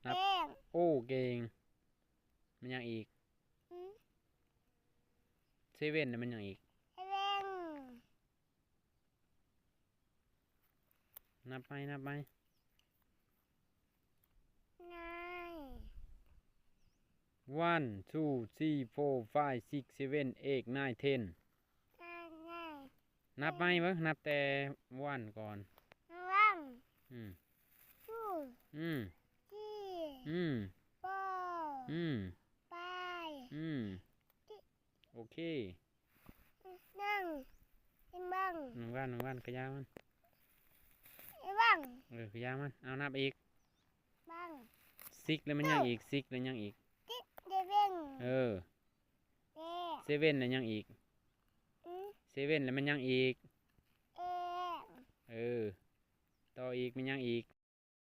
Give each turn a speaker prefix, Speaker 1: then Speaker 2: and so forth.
Speaker 1: นับโอ้เก่งมันยังอีกเซเว่นมันยังอีกนับไหมนับไหม1 2 3 4 5 6 7 8 9 10นับไหมวะนับแต่วันก่อนอืมอืมอืมอืมอืมโอเคหนึ่งวันขยามันขยามันเอานับอีกซิกแล้วมันยังอีกซิกแล้วยังอีกเออเซเว่นแล้วยังอีกเซเว่นแล้วมันยังอีกเออต่ออีกมันยังอีก